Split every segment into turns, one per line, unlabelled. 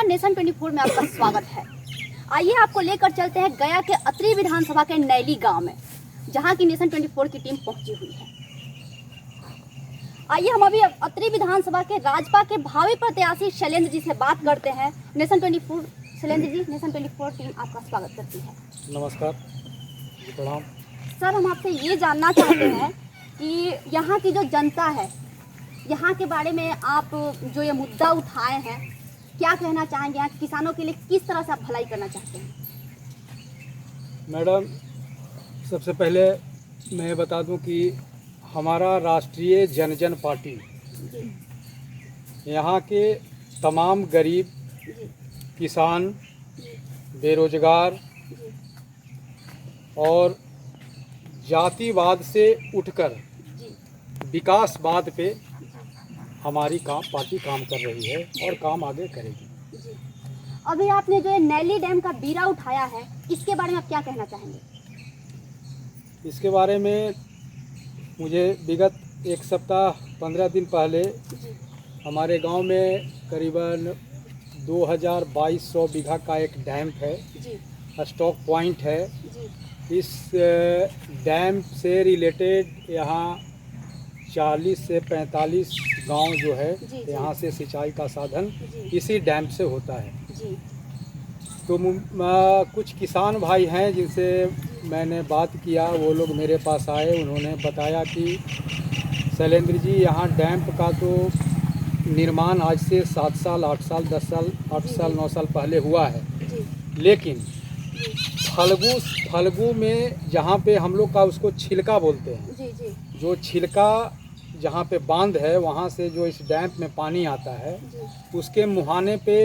नमस्कार, नेशन 24 में आपका स्वागत है। आइए आपको लेकर चलते हैं गया के अतरी विधानसभा के नैली गांव में, जहां की नेशन 24 की टीम पहुंची हुई है। आइए हम अभी अतरी विधानसभा के राजपा के भावी प्रत्याशी शैलेंद्र जी से बात करते हैं। Nation 24, Shailendra ji, nation 24 team आपका स्वागत करती है।
नमस्कार, प्रणाम।
सर, हम आपसे ये जानना चाहते हैं कि यहाँ की जो जनता है, यहाँ के बारे में आप जो ये मुद्दा उठाए हैं, क्या कहना चाहेंगे? यहाँ किसानों के लिए किस तरह से आप भलाई करना चाहते हैं?
मैडम, सबसे पहले मैं बता दूं कि हमारा राष्ट्रीय जनजन पार्टी यहाँ के तमाम गरीब, किसान, बेरोजगार और जातिवाद से उठकर विकासवाद पे हमारी पार्टी काम कर रही है और काम आगे करेगी।
अभी आपने जो ये नैली डैम का बीड़ा उठाया है, इसके बारे में आप क्या कहना चाहेंगे?
इसके बारे में मुझे विगत एक सप्ताह 15 दिन पहले हमारे गांव में करीबन 2200 बीघा का एक डैम है, स्टॉक पॉइंट है। इस डैम से रिलेटेड यहाँ 40 से 45 गांव जो है, यहाँ से सिंचाई का साधन इसी डैम से होता है। तो कुछ किसान भाई हैं जिनसे मैंने बात किया, वो लोग मेरे पास आए। उन्होंने बताया कि शैलेंद्र जी, यहाँ डैम का तो निर्माण आज से 7 साल, 8 साल, 10 साल, 8 साल, 9 साल पहले हुआ है, लेकिन फल्गु में जहाँ पे हम लोग का उसको छिलका बोलते हैं, जो छिलका जहाँ पे बांध है, वहाँ से जो इस डैम में पानी आता है, उसके मुहाने पे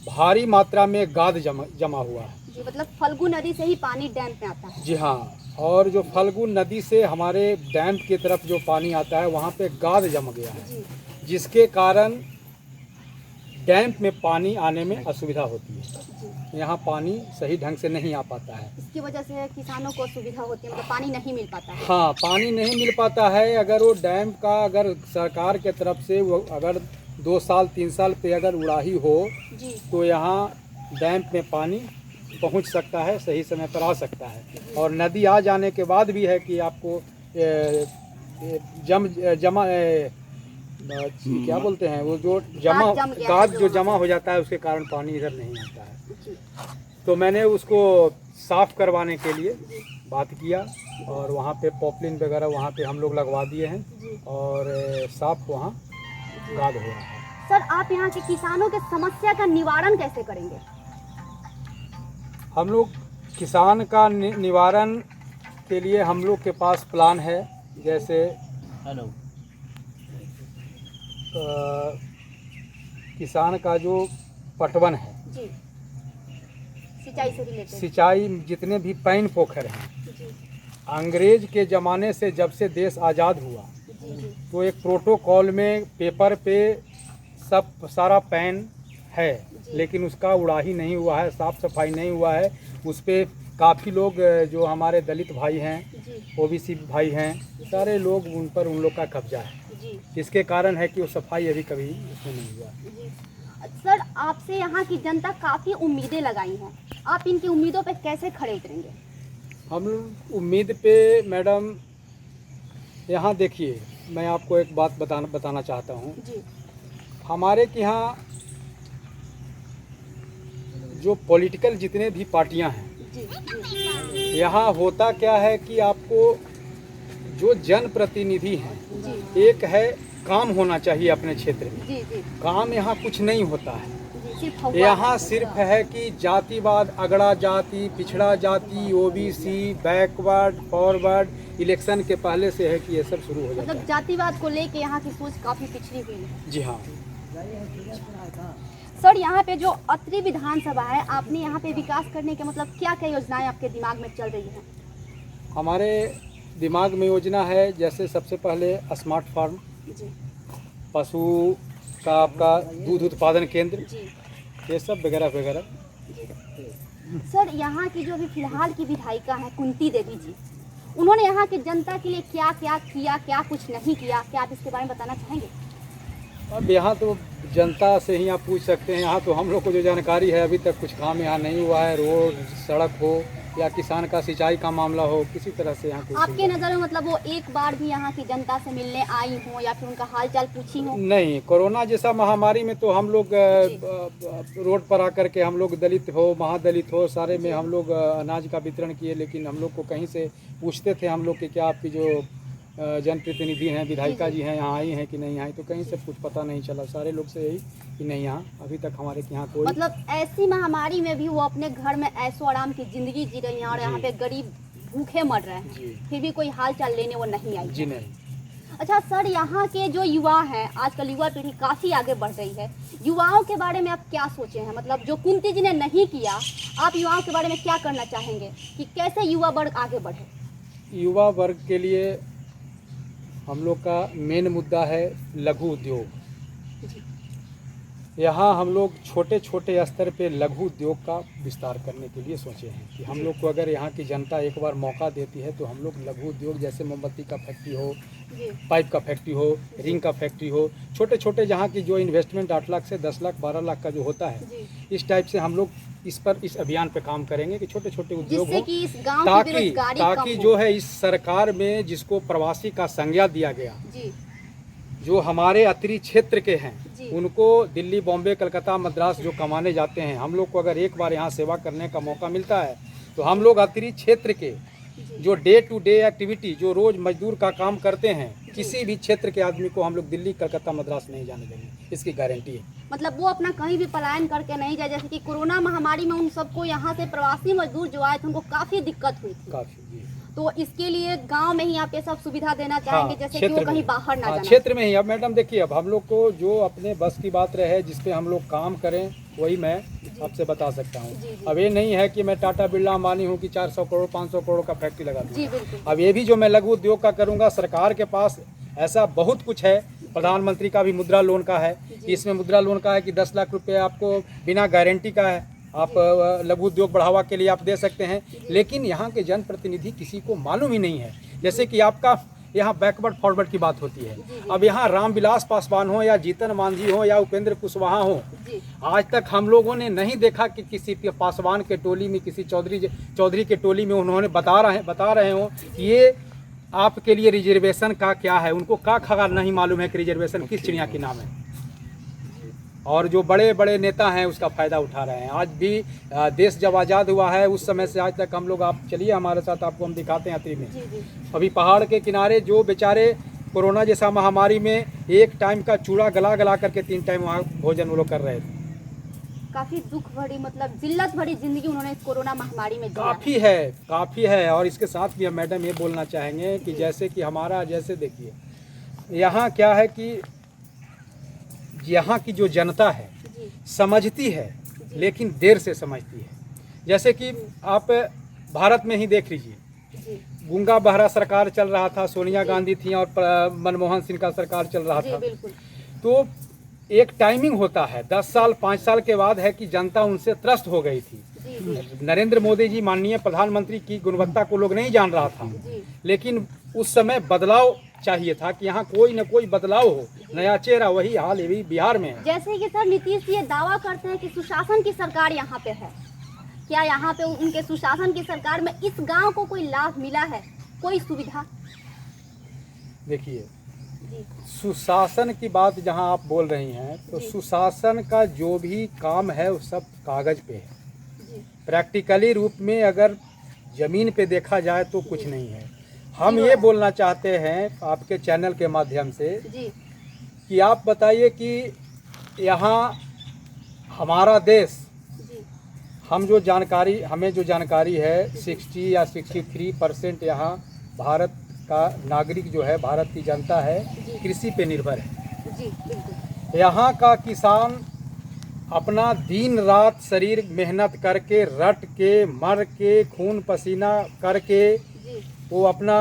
भारी मात्रा में गाद जमा हुआ है।
जी, मतलब फल्गु नदी से ही पानी डैम में आता है?
जी हाँ, और जो फल्गु नदी से हमारे डैम की तरफ जो पानी आता है, वहाँ पे गाद जम गया है, जिसके कारण डैम में पानी आने में असुविधा होती है। यहाँ पानी सही ढंग से नहीं आ पाता है।
इसकी वजह से किसानों को सुविधा होती है, मतलब पानी नहीं मिल पाता है।
हाँ, पानी नहीं मिल पाता है। अगर वो डैम का अगर सरकार के तरफ से वो अगर 2 साल 3 साल पे अगर उड़ाही हो, तो यहाँ डैम में पानी पहुँच सकता है, सही समय पर आ सकता है। और नदी आ जाने के बाद भी है कि आपको क्या बोलते हैं, वो जो गाद जो जमा हो जाता है, उसके कारण पानी इधर नहीं आता है। तो मैंने उसको साफ़ करवाने के लिए बात किया, और वहाँ पे पॉपलिन वगैरह वहाँ पे हम लोग लगवा दिए हैं, और साफ वहाँ गाद हो रहा है।
सर, आप यहाँ के किसानों के समस्या का निवारण कैसे करेंगे?
हम लोग किसान का निवारण के लिए हम लोग के पास प्लान है। जैसे किसान का जो पटवन है,
सिंचाई से रिलेटेड,
सिंचाई जितने भी पैन पोखर हैं, अंग्रेज के ज़माने से जब से देश आज़ाद हुआ, तो एक प्रोटोकॉल में पेपर पे सब सारा पैन है, लेकिन उसका उड़ाही नहीं हुआ है, साफ़ सफाई नहीं हुआ है। उस पर काफ़ी लोग जो हमारे दलित भाई हैं, ओबीसी भाई हैं, सारे लोग उन लोग का कब्जा है। इसके कारण है कि वो सफाई अभी कभी उसमें नहीं हुआ।
सर, आपसे यहाँ की जनता काफ़ी उम्मीदें लगाई हैं, आप इनकी उम्मीदों पे कैसे खड़े उतरेंगे? हम
उम्मीद पे मैडम, यहाँ देखिए, मैं आपको एक बात बताना चाहता हूँ। हमारे के यहाँ जो पॉलिटिकल जितने भी पार्टियाँ हैं, यहाँ होता क्या है कि आपको जो जनप्रतिनिधि हैं, एक है काम होना चाहिए अपने क्षेत्र में। काम यहाँ कुछ नहीं होता है। यहाँ सिर्फ है कि जातिवाद, अगड़ा जाति, पिछड़ा जाति, ओबीसी, बैकवर्ड, फॉरवर्ड, इलेक्शन के पहले से है कि ये सब शुरू हो जाता है।
मतलब जातिवाद को लेके यहाँ की सोच काफ़ी पिछड़ी हुई है।
जी हाँ।
सर, यहाँ पे जो अतरी विधानसभा है, आपने यहाँ पे विकास करने के मतलब क्या क्या योजनाएं आपके दिमाग में चल रही हैं?
हमारे दिमाग में योजना है, जैसे सबसे पहले स्मार्ट फार्म, पशु का आपका दूध उत्पादन केंद्र, ये सब वगैरह वगैरह।
सर, यहाँ की जो अभी फिलहाल की विधायिका हैं कुंती देवी जी, उन्होंने यहाँ की जनता के लिए क्या क्या किया, क्या कुछ नहीं किया, क्या आप इसके बारे में बताना चाहेंगे?
अब यहाँ तो जनता से ही आप पूछ सकते हैं। यहाँ तो हम लोग को जो जानकारी है अभी तक कुछ काम यहाँ नहीं हुआ है। रोड सड़क हो या किसान का सिंचाई का मामला हो, किसी तरह से यहाँ
आपके नज़र में मतलब वो एक बार भी यहाँ की जनता से मिलने आई हो या फिर उनका हालचाल पूछी हो?
नहीं, कोरोना जैसा महामारी में तो हम लोग रोड पर आकर के हम लोग दलित हो महादलित हो सारे में हम लोग अनाज का वितरण किए, लेकिन हम लोग को कहीं से पूछते थे हम लोग कि क्या आपकी जो जनप्रतिनिधि हैं विधायिका जी हैं यहाँ आई हैं कि नहीं आई, तो कहीं से कुछ पता नहीं चला। सारे लोग से यही कि नहीं यहाँ अभी तक हमारे यहाँ कोई,
मतलब ऐसी महामारी में भी वो अपने घर में ऐशो आराम की जिंदगी जी रही हैं और यहाँ पे गरीब भूखे मर रहे हैं, फिर भी कोई हाल चाल लेने वो नहीं आई
जी नहीं।
अच्छा सर, यहाँ के जो युवा हैं, आजकल युवा पीढ़ी काफ़ी आगे बढ़ रही है, युवाओं के बारे में आप क्या सोचे हैं? मतलब जो कुंती जी ने नहीं किया, आप युवाओं के बारे में क्या करना चाहेंगे कि कैसे युवा वर्ग आगे बढ़े?
युवा वर्ग के लिए हम लोग का मेन मुद्दा है लघु उद्योग। यहाँ हम लोग छोटे छोटे स्तर पे लघु उद्योग का विस्तार करने के लिए सोचे हैं कि हम लोग को अगर यहाँ की जनता एक बार मौका देती है तो हम लोग लघु उद्योग जैसे मोमबत्ती का फैक्ट्री हो, पाइप का फैक्ट्री हो, रिंग का फैक्ट्री हो, छोटे छोटे जहाँ की जो इन्वेस्टमेंट 8 लाख से 10 लाख 12 लाख का जो होता है, इस टाइप से हम लोग इस अभियान पे काम करेंगे कि छोटे छोटे उद्योग हो, ताकि जो है इस सरकार में जिसको प्रवासी का संज्ञा दिया गया, जो हमारे अतिरिक्त क्षेत्र के हैं उनको दिल्ली बॉम्बे कलकत्ता मद्रास जो कमाने जाते हैं, हम लोग को अगर एक बार यहाँ सेवा करने का मौका मिलता है तो हम लोग अतिरिक्त क्षेत्र के जो डे टू डे एक्टिविटी जो रोज मजदूर का काम करते हैं, किसी भी क्षेत्र के आदमी को हम लोग दिल्ली कलकत्ता मद्रास नहीं जाने देंगे, इसकी गारंटी है।
मतलब वो अपना कहीं भी पलायन करके नहीं जाए, जैसे कि कोरोना महामारी में उन सबको यहाँ से प्रवासी मजदूर जो आए थे उनको काफी दिक्कत हुई थी,
काफी।
तो इसके लिए गांव में ही आप ये सब सुविधा देना चाहेंगे, जैसे कि वो कहीं बाहर ना जाना?
क्षेत्र में ही। अब मैडम देखिए, अब हम लोग को जो अपने बस की बात रहे जिसपे हम लोग काम करें वही मैं आपसे बता सकता हूँ। अब ये नहीं है कि मैं टाटा बिरला अंबानी हूँ कि 400 करोड़ 500 करोड़ का फैक्ट्री लगा दूँ। अब ये भी जो मैं लघु उद्योग का करूँगा, सरकार के पास ऐसा बहुत कुछ है, प्रधानमंत्री का भी मुद्रा लोन का है, इसमें मुद्रा लोन का है कि 10 लाख रुपये आपको बिना गारंटी का है, आप लघु उद्योग बढ़ावा के लिए आप दे सकते हैं। लेकिन यहाँ के जनप्रतिनिधि किसी को मालूम ही नहीं है। जैसे कि आपका यहाँ बैकवर्ड फॉरवर्ड की बात होती है, अब यहाँ रामविलास पासवान हो या जीतन मांझी हो या उपेंद्र कुशवाहा हो, आज तक हम लोगों ने नहीं देखा कि किसी पासवान के टोली में, किसी चौधरी के टोली में उन्होंने बता रहे हो ये आपके लिए रिजर्वेशन का क्या है। उनको का खबर नहीं मालूम है कि रिजर्वेशन किस चिड़िया के नाम है, और जो बड़े बड़े नेता हैं उसका फ़ायदा उठा रहे हैं। आज भी देश जब आज़ाद हुआ है उस समय से आज तक हम लोग, आप चलिए हमारे साथ, आपको हम दिखाते हैं अतरी में, अभी पहाड़ के किनारे जो बेचारे कोरोना जैसा महामारी में एक टाइम का चूड़ा गला करके 3 टाइम वहाँ भोजन वो लोग कर रहे थे।
काफ़ी दुख भरी, मतलब जिल्लत भरी जिंदगी उन्होंने कोरोना महामारी में
काफ़ी है। और इसके साथ भी हम मैडम ये बोलना चाहेंगे कि जैसे कि हमारा, जैसे देखिए यहाँ क्या है कि यहाँ की जो जनता है समझती है लेकिन देर से समझती है। जैसे कि आप भारत में ही देख लीजिए, गूंगा बहरा सरकार चल रहा था, सोनिया गांधी थी और मनमोहन सिंह का सरकार चल रहा था, तो एक टाइमिंग होता है, 10 साल 5 साल के बाद है कि जनता उनसे त्रस्त हो गई थी। नरेंद्र मोदी जी माननीय प्रधानमंत्री की गुणवत्ता को लोग नहीं जान रहा था, लेकिन उस समय बदलाव चाहिए था कि यहाँ कोई न कोई बदलाव हो, नया चेहरा। वही हाल अभी बिहार में है।
जैसे कि सर नीतीश जी ये दावा करते हैं कि सुशासन की सरकार यहाँ पे है, क्या यहाँ पे उनके सुशासन की सरकार में इस गांव को कोई लाभ मिला है, कोई सुविधा?
देखिए, सुशासन की बात जहाँ आप बोल रही हैं तो सुशासन का जो भी काम है वो सब कागज पे है, प्रैक्टिकली रूप में अगर जमीन पे देखा जाए तो कुछ नहीं है। हम ये बोलना चाहते हैं आपके चैनल के माध्यम से कि आप बताइए कि यहाँ हमारा देश, हमें जो जानकारी है 60 या 63% यहाँ भारत का नागरिक जो है, भारत की जनता है, कृषि पे निर्भर है। यहाँ का किसान अपना दिन रात शरीर मेहनत करके, रट के, मर के, खून पसीना करके वो अपना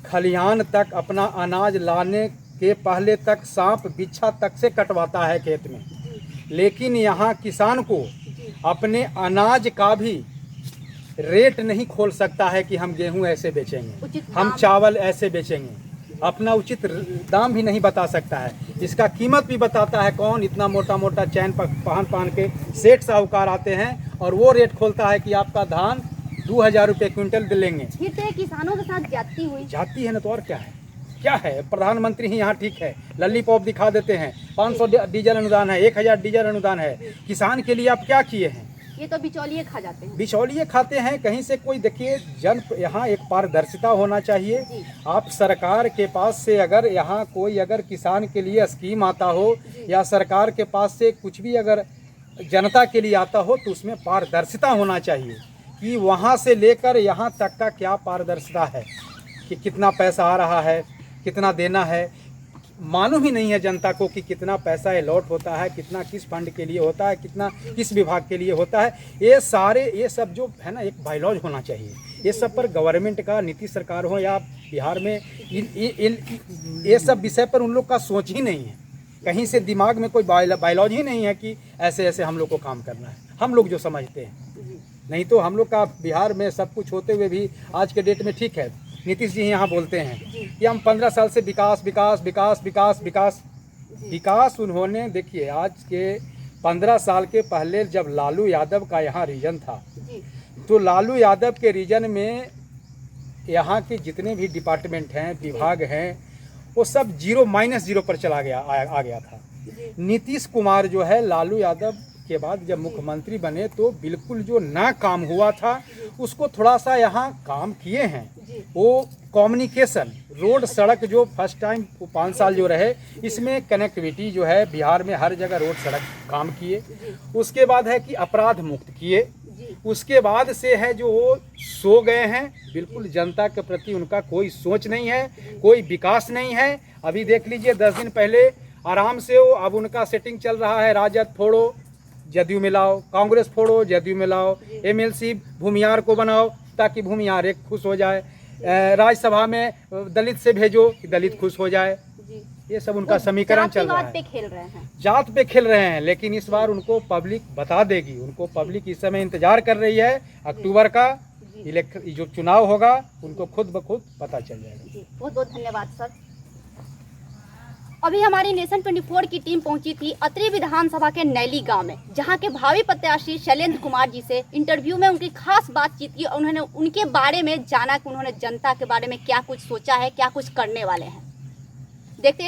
खलिहान तक अपना अनाज लाने के पहले तक सांप बिच्छा तक से कटवाता है खेत में। लेकिन यहाँ किसान को अपने अनाज का भी रेट नहीं खोल सकता है कि हम गेहूं ऐसे बेचेंगे, हम चावल ऐसे बेचेंगे। अपना उचित दाम भी नहीं बता सकता है। इसका कीमत भी बताता है कौन? इतना मोटा मोटा चैन पहन के सेठ साहूकार आते हैं और वो रेट खोलता है कि आपका धान 2000 रुपये क्विंटल लेंगे।
फिर तो ये किसानों के साथ जाती हुई
जाती है ना, तो और क्या है? क्या है, प्रधानमंत्री ही यहाँ ठीक है, लल्लीपॉप दिखा देते हैं। 500 डीजल अनुदान है, 1000 डीजल अनुदान है। किसान के लिए आप क्या किए हैं?
ये तो बिचौलिए खा जाते हैं।
बिचौलिए खाते हैं कहीं से। कोई देखिए, यहाँ एक पारदर्शिता होना चाहिए।
जी।
आप सरकार के पास से अगर यहाँ कोई अगर किसान के लिए स्कीम आता हो या सरकार के पास से कुछ भी अगर जनता के लिए आता हो तो उसमें पारदर्शिता होना चाहिए कि वहाँ से लेकर यहाँ तक का क्या पारदर्शिता है कि कितना पैसा आ रहा है, कितना देना है। मालूम ही नहीं है जनता को कि कितना पैसा अलॉट होता है, कितना किस फंड के लिए होता है, कितना किस विभाग के लिए होता है। ये सब जो है ना, एक बायलॉज होना चाहिए। ये सब पर गवर्नमेंट का, नीतीश सरकार हो या बिहार में, ये सब विषय पर उन लोग का सोच ही नहीं है। कहीं से दिमाग में कोई बायलॉज ही नहीं है कि ऐसे ऐसे हम लोग को काम करना है। हम लोग जो समझते हैं, नहीं तो हम लोग का बिहार में सब कुछ होते हुए भी आज के डेट में ठीक है। नीतीश जी यहाँ बोलते हैं कि हम 15 साल से विकास विकास विकास विकास विकास विकास। उन्होंने देखिए, आज के 15 साल के पहले जब लालू यादव का यहाँ रीजन था, तो लालू यादव के रीजन में यहाँ के जितने भी डिपार्टमेंट हैं, विभाग हैं, वो सब -0 पर चला गया, आ गया था। नीतीश कुमार जो है, लालू यादव के बाद जब मुख्यमंत्री बने तो बिल्कुल जो ना काम हुआ था उसको थोड़ा सा यहाँ काम किए हैं। वो कम्युनिकेशन, रोड, सड़क जो फर्स्ट टाइम 5 साल जो रहे, इसमें कनेक्टिविटी जो है बिहार में हर जगह रोड सड़क काम किए। उसके बाद है कि अपराध मुक्त किए। उसके बाद से है जो वो सो गए हैं, बिल्कुल जनता के प्रति उनका कोई सोच नहीं है, कोई विकास नहीं है। अभी देख लीजिए, 10 दिन पहले आराम से वो, अब उनका सेटिंग चल रहा है, राजद फोड़ो जदयू में लाओ, कांग्रेस फोड़ो जदयू में लाओ, MLC भूमियार को बनाओ ताकि भूमियार एक खुश हो जाए, राज्यसभा में दलित से भेजो कि दलित खुश हो जाए। ये सब उनका समीकरण चल रहा है।
खेल रहे हैं,
जात पे खेल रहे हैं। लेकिन इस बार उनको पब्लिक बता देगी। उनको पब्लिक इस समय इंतजार कर रही है। अक्टूबर का जो चुनाव होगा, उनको खुद ब खुद पता चल जाएगा।
बहुत बहुत धन्यवाद सर। अभी हमारी नेशन 24 की टीम पहुंची थी अतरी विधानसभा के नैली गांव में, जहां के भावी प्रत्याशी शैलेंद्र कुमार जी से इंटरव्यू में उनकी खास बातचीत की। उन्होंने उनके बारे में जाना कि उन्होंने जनता के बारे में क्या कुछ सोचा है, क्या कुछ करने वाले हैं। देखते हैं।